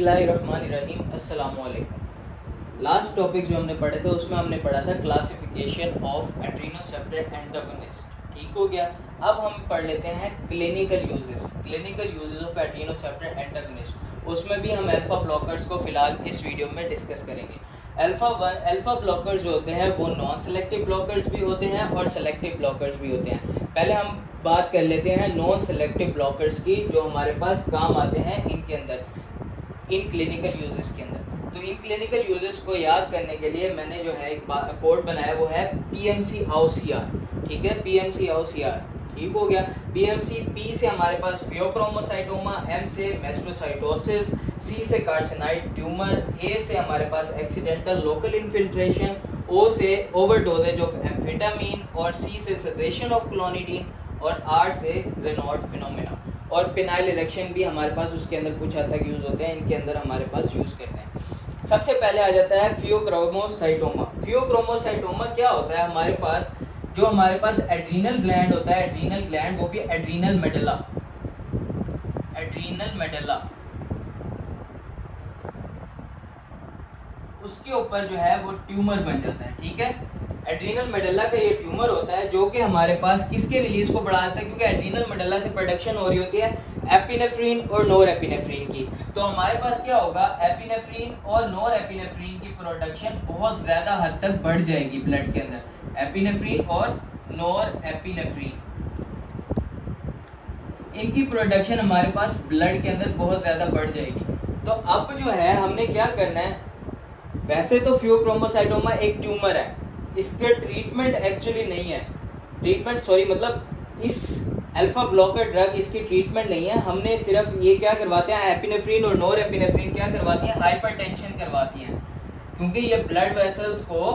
बिस्मिल्लाहिर्रहमानिर्रहीम अस्सलामु अलैकुम। लास्ट टॉपिक जो हमने पढ़े थे उसमें हमने पढ़ा था क्लासिफिकेशन ऑफ एड्रेनोसेप्टर एंटागोनिस्ट। ठीक हो गया। अब हम पढ़ लेते हैं clinical uses of adrenoceptor antagonist. उसमें भी हम अल्फा ब्लॉकर्स को फिलहाल इस वीडियो में डिस्कस करेंगे। अल्फा ब्लॉकर्स जो होते हैं वो नॉन सेलेक्टिव ब्लॉकर्स भी होते हैं और सेलेक्टिव ब्लॉकर्स भी होते हैं। पहले हम बात कर लेते हैं नॉन सेलेक्टिव ब्लॉकर्स की, जो हमारे पास काम आते हैं इनके अंदर, इन क्लिनिकल यूजेस के अंदर। तो इन क्लिनिकल यूजेस को याद करने के लिए मैंने जो है एक कोड बनाया, वो है PMC OCR। ठीक है, PMC OCR। ठीक हो गया। PMC, P से हमारे पास फियोक्रोमोसाइटोमा, M से मेस्टोसाइटोसिस, C से कार्सिनाइड ट्यूमर, A से हमारे पास एक्सीडेंटल लोकल इन्फिल्ट्रेशन, O से ओवरडोजेज ऑफ एम्फेटामिन, और C से सेडेशन ऑफ क्लोनिडीन, और R से रेनॉल्ड फिनोमेना। और पिनाइल इलेक्शन भी हमारे पास उसके अंदर कुछ हद तक यूज़ होते हैं, इनके अंदर हमारे पास यूज़ करते हैं। सबसे पहले आ जाता है फियोक्रोमोसाइटोमा। फियोक्रोमोसाइटोमा क्या होता है? हमारे पास जो हमारे पास एड्रीनल ग्लैंड होता है, एड्रीनल ग्लैंड, वो भी एड्रीनल मेडुला, उसके ऊपर जो है वो ट्यूमर बन जाता है। ठीक है, एड्रीनल मेडुला का ये ट्यूमर होता है जो कि हमारे पास किसके रिलीज को बढ़ाता है, क्योंकि एड्रीनल मेडुला से प्रोडक्शन हो रही होती है एपिनेफ्रीन और नोर एपिनेफ्रीन की। तो हमारे पास क्या होगा, एपिनेफ्रीन और नोर एपिनेफ्रीन की प्रोडक्शन बहुत ज़्यादा हद तक बढ़ जाएगी ब्लड के अंदर। एपिनेफ्रीन और नोर एपिनेफ्रीन, इनकी प्रोडक्शन हमारे पास ब्लड के अंदर बहुत ज़्यादा बढ़ जाएगी। तो अब जो है हमने क्या करना है, वैसे तो फियोक्रोमोसाइटोमा एक ट्यूमर है, इसका ट्रीटमेंट एक्चुअली नहीं है, मतलब इस अल्फा ब्लॉकर ड्रग इसकी ट्रीटमेंट नहीं है। हमने सिर्फ ये क्या करवाते हैं, एपिनेफ्रीन और नोर एपिनेफ्रीन क्या करवाती हैं, हाइपरटेंशन करवाती हैं, क्योंकि ये ब्लड वेसल्स को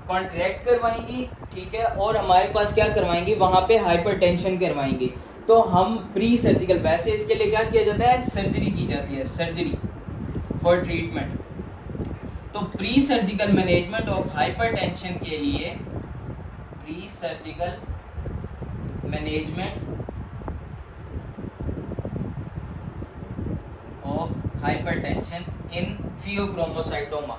कॉन्ट्रैक्ट करवाएंगी। ठीक है, और हमारे पास क्या करवाएंगी, वहाँ पे हाइपरटेंशन करवाएंगी। तो हम प्री सर्जिकल, वैसे इसके लिए क्या किया जाता है, सर्जरी की जाती है, सर्जरी फॉर ट्रीटमेंट। तो pre surgical management of hypertension के लिए, pre surgical management of hypertension in pheochromocytoma,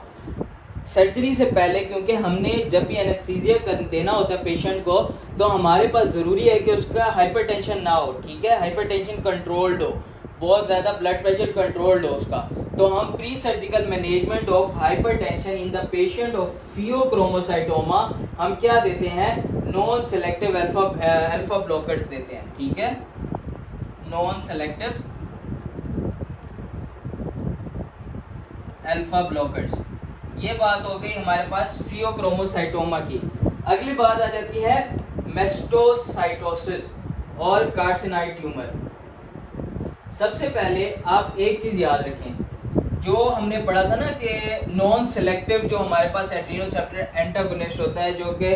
surgery से पहले, क्योंकि हमने जब भी एनेस्थीसिया देना होता है पेशेंट को, तो हमारे पास ज़रूरी है कि उसका हाइपरटेंशन ना हो। ठीक है, हाइपरटेंशन कंट्रोल्ड हो, बहुत ज़्यादा ब्लड प्रेशर कंट्रोल्ड हो उसका। तो हम pre surgical management of hypertension in the patient of pheochromocytoma हम क्या देते हैं, नॉन सेलेक्टिव अल्फा ब्लॉकर्स देते हैं। ठीक है, नॉन सेलेक्टिव अल्फा ब्लॉकर्स। ये बात हो गई हमारे पास फियोक्रोमोसाइटोमा की। अगली बात आ जाती है मेस्टोसाइटोसिस और कार्सिनाइड ट्यूमर। सबसे पहले आप एक चीज़ याद रखें, जो हमने पढ़ा था ना कि नॉन सेलेक्टिव जो हमारे पास एड्रेनोसेप्टर एंटागोनिस्ट होता है, जो कि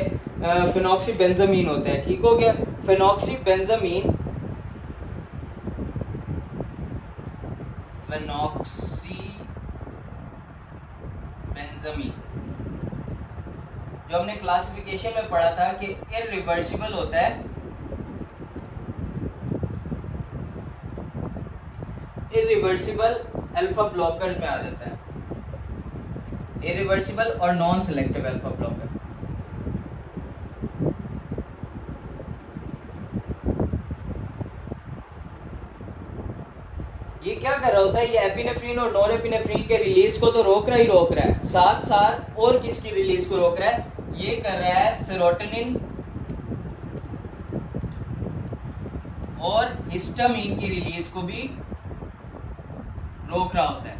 फेनॉक्सीबेंजामीन होता है। ठीक हो गया, फेनॉक्सीबेंजामीन जो हमने क्लासिफिकेशन में पढ़ा था कि इरिवर्सिबल होता है, इरिवर्सिबल अल्फा ब्लॉकर में आ जाता है, इरिवर्सिबल और नॉन सेलेक्टिव अल्फा ब्लॉकर। ये क्या कर रहा होता है, ये एपिनेफ्रीन और नोर एपिनेफ्रीन के रिलीज को तो रोक रहा है, साथ साथ और किसकी रिलीज को रोक रहा है, ये कर रहा है सेरोटोनिन और हिस्टामिन की रिलीज को भी रोक रहा होता है।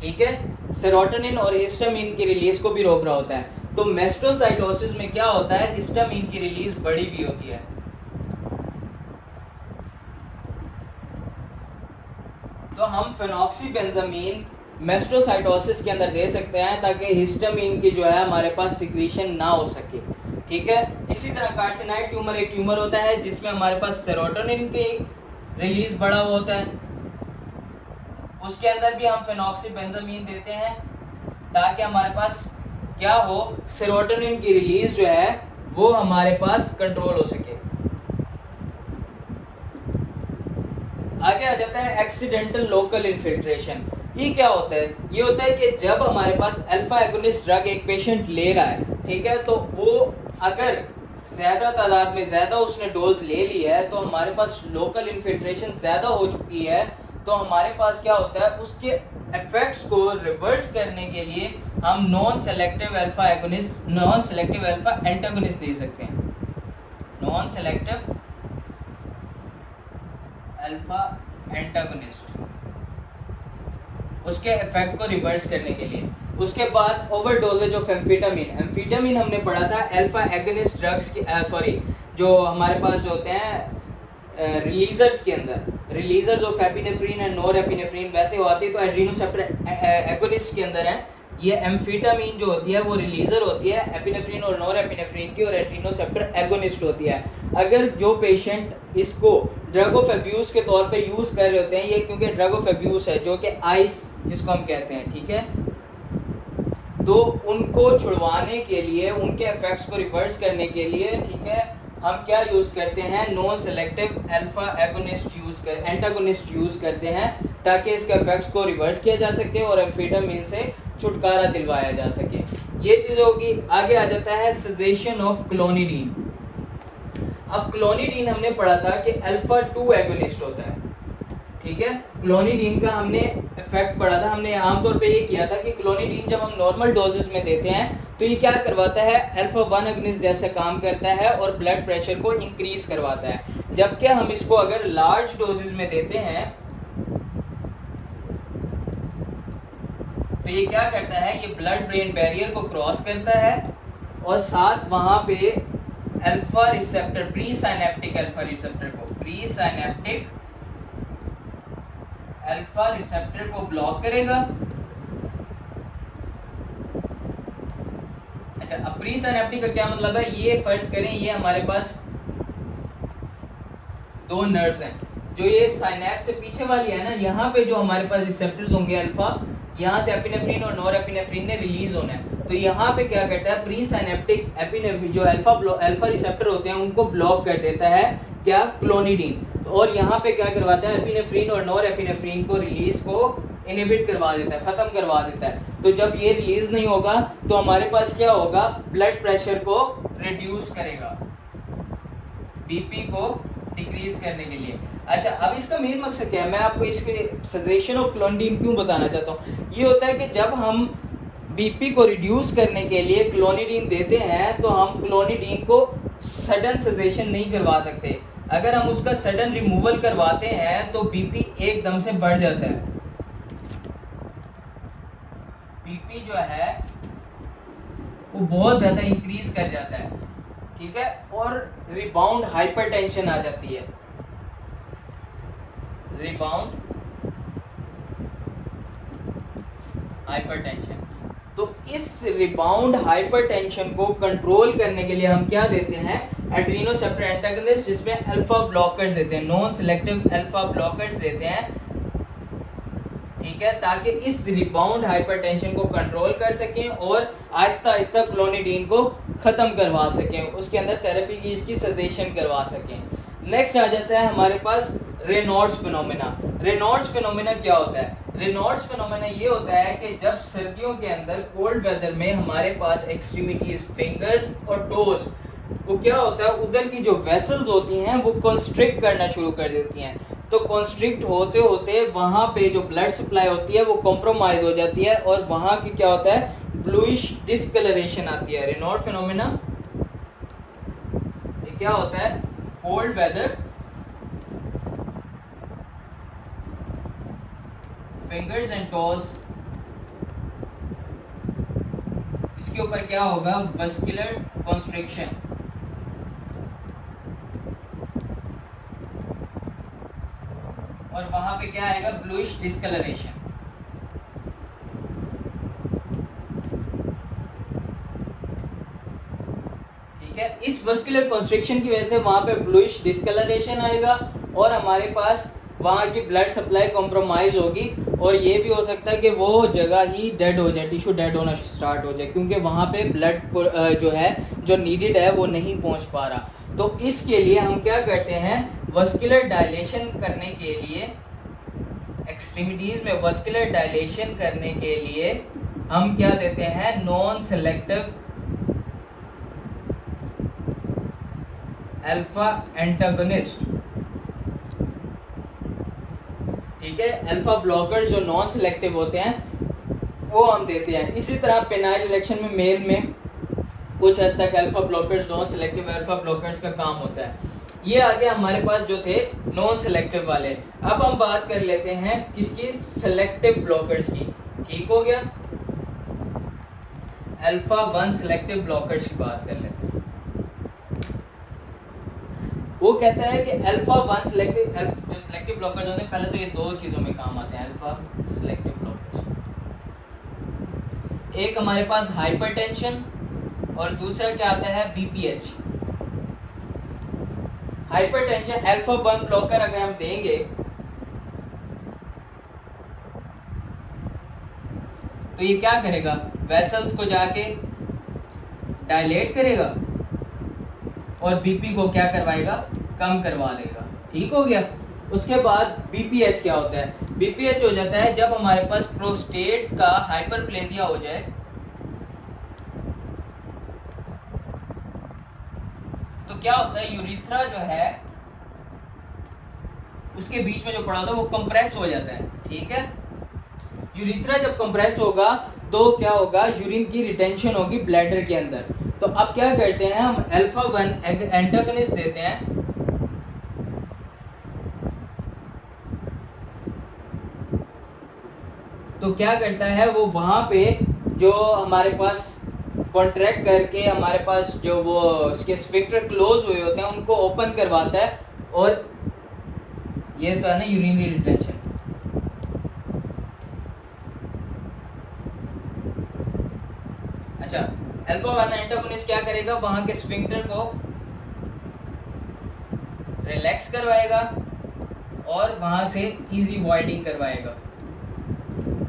ठीक है, सेरोटोनिन और हिस्टामिन की रिलीज को भी रोक रहा होता है। तो मेस्टोसाइटोसिस में क्या होता है, हिस्टामिन की रिलीज बढ़ी हुई होती है। तो हम फेनॉक्सीबेंजामीन मेस्टोसाइटोसिस के अंदर दे सकते हैं ताकि हिस्टामिन की जो है हमारे पास सिक्रीशन ना हो सके। ठीक है, इसी तरह कार्सिनाइड ट्यूमर एक ट्यूमर होता है जिसमें हमारे पास सेरोटोनिन की रिलीज बढ़ा हुआ होता है, उसके अंदर भी हम फेनॉक्सीबेंजामीन देते हैं ताकि हमारे पास क्या हो, सेरोटोनिन की रिलीज जो है वो हमारे पास कंट्रोल हो सके। आगे आ जाता है एक्सीडेंटल लोकल इन्फिल्ट्रेशन। ये क्या होता है? ये होता है कि जब हमारे पास अल्फा एगोनिस्ट ड्रग एक पेशेंट ले रहा है, ठीक है, तो वो अगर ज़्यादा तादाद में ज़्यादा उसने डोज ले लिया है तो हमारे पास लोकल इन्फिल्ट्रेशन ज़्यादा हो चुकी है, तो हमारे पास क्या होता है, उसके इफेक्ट्स को रिवर्स करने के लिए हम non selective alpha agonist, non selective alpha antagonist दे सकते हैं। नॉन सेलेक्टिव अल्फा एंटागोनिस्ट उसके इफेक्ट को रिवर्स करने के लिए। उसके बाद ओवरडोजेज ऑफ एम्फेटामिन। एम्फेटामिन हमने पढ़ा था अल्फा एगोनिस्ट ड्रग्स की, सॉरी, जो हमारे पास जो होते हैं रिलीजर्स के अंदर, रिलीजर्स ऑफ एपिनेफ्रीन एंड नोरेपिनेफ्रीन वैसे होती है, तो एड्रेनोसेप्टर एगोनिस्ट के अंदर है। ये एम्फेटामिन जो होती है वो रिलीजर होती है एपिनेफ्रीन और नोरेपिनेफ्रीन की, और एड्रेनोसेप्टर एगोनिस्ट होती है। अगर जो पेशेंट इसको ड्रग ऑफ अब्यूज़ के तौर पे यूज़ कर रहे होते हैं, ये क्योंकि ड्रग ऑफ अब्यूज़ है जो कि आइस जिसको हम कहते हैं, ठीक है, तो उनको छुड़वाने के लिए, उनके इफेक्ट्स को रिवर्स करने के लिए, ठीक है, हम क्या यूज़ करते हैं, non selective alpha agonist antagonist use करते हैं, ताकि इसके इफेक्ट्स को रिवर्स किया जा सके और एम्फेटामिन से छुटकारा दिलवाया जा सके। ये चीज़ होगी। आगे आ जाता है सेडेशन ऑफ क्लोनिडीन। अब क्लोनिडीन हमने पढ़ा था कि अल्फा 2 एगोनिस्ट होता है, ठीक है। क्लोनिडीन का हमने इफेक्ट पढ़ा था, हमने आमतौर पे ये किया था कि क्लोनिडीन जब हम नॉर्मल डोजेस में देते हैं तो ये क्या करवाता है, अल्फा 1 एगोनिस्ट जैसे काम करता है और ब्लड प्रेशर को इंक्रीज करवाता है। जबकि हम इसको अगर लार्ज डोजेस में देते हैं तो ये क्या करता है, ये ब्लड ब्रेन बैरियर को क्रॉस करता है और साथ वहाँ पे alpha receptor, pre synaptic alpha receptor को, प्री साइनेप्टिक अल्फा रिसेप्टर को ब्लॉक करेगा। अच्छा, अब प्री साइनेप्टिक का क्या मतलब है, ये फर्ज करें ये हमारे पास दो नर्व्स हैं, जो ये साइनेप्स से पीछे वाली है ना, यहाँ पे जो हमारे पास रिसेप्टर्स होंगे अल्फा, यहाँ से एपिनेफ्रीन और नोरेपिनेफ्रीन ने रिलीज होना है, तो यहाँ पे क्या करता है, प्री साइनेप्टिक एपिनेफ्रीन जो अल्फा रिसेप्टर होते हैं उनको ब्लॉक कर देता है, क्या, क्लोनिडीन। तो और यहाँ पे क्या करवाता है, एपिनेफ्रीन और नोरेपिनेफ्रीन को रिलीज को इनहिबिट करवा देता है, खत्म करवा देता है। तो जब ये रिलीज नहीं होगा तो हमारे पास क्या होगा, ब्लड प्रेशर को रिड्यूस करेगा, बीपी को डिक्रीज करने के लिए। अच्छा, अब इसका मेन मकसद क्या है, मैं आपको इसके सजेशन ऑफ क्लोनिडीन क्यों बताना चाहता हूँ। ये होता है कि जब हम बीपी को रिड्यूस करने के लिए क्लोनिडीन देते हैं तो हम क्लोनिडीन को सडन सजेशन नहीं करवा सकते। अगर हम उसका सडन रिमूवल करवाते हैं तो बीपी एकदम से बढ़ जाता है, बीपी जो है वो बहुत ज़्यादा इंक्रीज कर जाता है, ठीक है, और रिबाउंड हाइपरटेंशन आ जाती है, रिबाउंड हाइपरटेंशन। तो इस रिबाउंड हाइपरटेंशन को कंट्रोल करने के लिए हम क्या देते हैं, एड्रेनोसेप्टर एंटागोनिस्ट, जिसमें अल्फा ब्लॉकर्स देते हैं, नॉन सेलेक्टिव अल्फा ब्लॉकर्स देते हैं, ठीक है, ताकि इस रिबाउंड हाइपरटेंशन को कंट्रोल कर सकें और आहिस्ता आहिस्ता क्लोनिडीन को ख़त्म करवा सकें, उसके अंदर थेरेपी की इसकी सजेशन करवा सकें। नेक्स्ट आ जाता है हमारे पास रेनॉल्ड्स फिनोमेना। रेनॉल्ड्स फिनोमेना क्या होता है, रेनॉल्ड्स फिनोमेना ये होता है कि जब सर्दियों के अंदर कोल्ड वेदर में हमारे पास एक्सट्रीमिटीज, फिंगर्स और टोज, वो क्या होता है, उधर की जो वेसल्स होती हैं वो कंस्ट्रिक्ट करना शुरू कर देती हैं। तो कंस्ट्रिक्ट होते होते वहाँ पे जो ब्लड सप्लाई होती है वो कॉम्प्रोमाइज हो जाती है और वहाँ की क्या होता है, ब्लूइश डिस्कलरेशन आती है। रेनॉल्ड फिनोमेना ये क्या होता है, cold weather, fingers and toes, इसके ऊपर क्या होगा, वस्कुलर कंस्ट्रिक्शन, और वहां पे क्या आएगा, ब्लूइश डिस्कलरेशन। ठीक है, इस वस्कुलर कंस्ट्रिक्शन की वजह से वहां पे ब्लूइश डिस्कलरेशन आएगा और हमारे पास वहाँ की ब्लड सप्लाई कॉम्प्रोमाइज़ होगी और ये भी हो सकता है कि वो जगह ही डेड हो जाए, टिश्यू डेड होना स्टार्ट हो जाए, क्योंकि वहाँ पे ब्लड जो है जो नीडेड है वो नहीं पहुँच पा रहा। तो इसके लिए हम क्या करते हैं, वस्कुलर डायलेशन करने के लिए एक्सट्रीमिटीज में वस्कुलर डायलेशन करने के लिए हम क्या देते हैं, नॉन सेलेक्टिव अल्फा एंटागोनिस्ट, ठीक है। अल्फा ब्लॉकर्स जो नॉन सेलेक्टिव होते हैं वो हम देते हैं। इसी तरह पेनाइल इरेक्शन में मेल में कुछ हद तक alpha blockers, non selective alpha blockers का काम होता है। ये आगे हमारे पास जो थे नॉन सेलेक्टिव वाले। अब हम बात कर लेते हैं किसकी, सेलेक्टिव ब्लॉकर्स की, ठीक हो गया। अल्फा 1 सेलेक्टिव ब्लॉकर्स की बात कर लेते हैं। वो कहता है कि अल्फा 1 सेलेक्टिव जो सेलेक्टिव ब्लॉकर्स होते हैं, पहले तो ये दो चीजों में काम आते हैं अल्फा सेलेक्टिव ब्लॉकर्स। एक हमारे पास हाइपरटेंशन और दूसरा क्या आता है, बीपीएच। हाइपरटेंशन अल्फा 1 ब्लॉकर अगर हम देंगे तो ये क्या करेगा, वेसल्स को जाके डायलेट करेगा और बीपी को क्या करवाएगा, कम करवा देगा, ठीक हो गया। उसके बाद बीपीएच क्या होता है, बीपीएच हो जाता है जब हमारे पास प्रोस्टेट का हाइपरप्लेजिया हो जाए, तो क्या होता है, यूरिथ्रा जो है उसके बीच में जो पड़ा होता है वो कंप्रेस हो जाता है, ठीक है। यूरिथ्रा जब कंप्रेस होगा तो क्या होगा, यूरिन की रिटेंशन होगी ब्लैडर के अंदर। तो अब क्या करते हैं हम, अल्फा 1 एंटागोनिस्ट देते हैं, तो क्या करता है वो वहां पे जो हमारे पास कॉन्ट्रैक्ट करके हमारे पास जो वो उसके स्फिंक्टर क्लोज हुए होते हैं उनको ओपन करवाता है, और ये तो है ना यूरिनरी रिटेंशन। अच्छा, अल्फा 1 एंटागोनिस्ट क्या करेगा, वहां के स्फिंक्टर को रिलैक्स करवाएगा और वहां से इजी वॉइडिंग करवाएगा,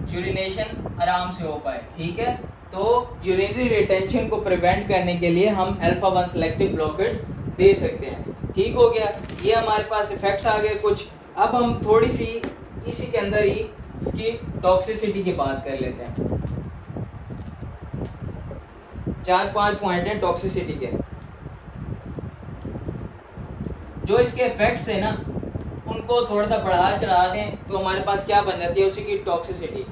यूरिनेशन आराम से हो पाए, ठीक है। तो यूरिनरी रिटेंशन को प्रिवेंट करने के लिए हम अल्फा 1 सेलेक्टिव ब्लॉकर्स दे सकते हैं, ठीक हो गया। ये हमारे पास इफेक्ट्स आ गए कुछ। अब हम थोड़ी सी इसी के अंदर ही इसकी टॉक्सिसिटी की बात कर लेते हैं। 4-5 पॉइंट हैं टॉक्सिसिटी के। जो इसके इफेक्ट्स है ना उनको थोड़ा सा बढ़ा चढ़ा दें तो हमारे पास क्या बन जाती है, उसी की टॉक्सिसिटी।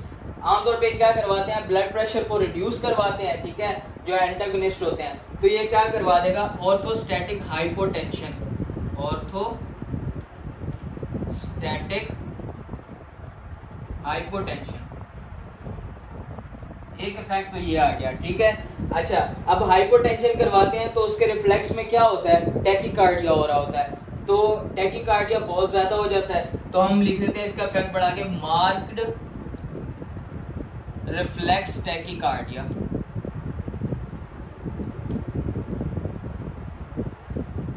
आमतौर पे क्या करवाते हैं, ब्लड प्रेशर को रिड्यूस करवाते हैं, ठीक है, जो एंटागोनिस्ट होते हैं। तो ये क्या करवा देगा, ऑर्थोस्टैटिक हाइपोटेंशन, ऑर्थोस्टैटिक हाइपोटेंशन, एक इफेक्ट तो ये आ गया, ठीक है। अच्छा, अब हाइपोटेंशन करवाते हैं तो उसके रिफ्लेक्स में क्या होता है, टैकीकार्डिया हो रहा होता है। तो टैकीकार्डिया बहुत ज्यादा हो जाता है तो हम लिख देते हैं इसका इफेक्ट बढ़ा के मार्क्ड रिफ्लेक्स टैकीकार्डिया,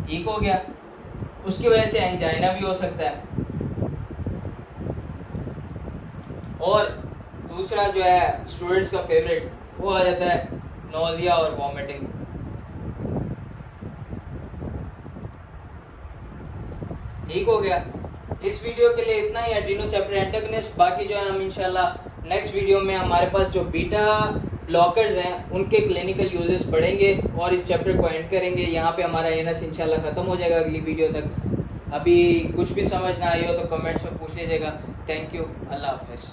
ठीक हो गया। उसकी वजह से एंजाइना भी हो सकता है। और दूसरा जो है स्टूडेंट्स का फेवरेट, वो आ जाता है नोजिया और वॉमिटिंग, ठीक हो गया। इस वीडियो के लिए इतना ही, एड्रेनोसेप्टर एंटागोनिस्ट। बाकी जो है हम इंशाल्लाह नेक्स्ट वीडियो में हमारे पास जो बीटा ब्लॉकर्स हैं उनके क्लिनिकल यूजेस पढ़ेंगे और इस चैप्टर को एंड करेंगे। यहाँ पे हमारा एनएस इंशाल्लाह ख़त्म हो जाएगा अगली वीडियो तक। अभी कुछ भी समझ ना आई हो तो कमेंट्स में पूछ लीजिएगा। थैंक यू, अल्लाह हाफिज़।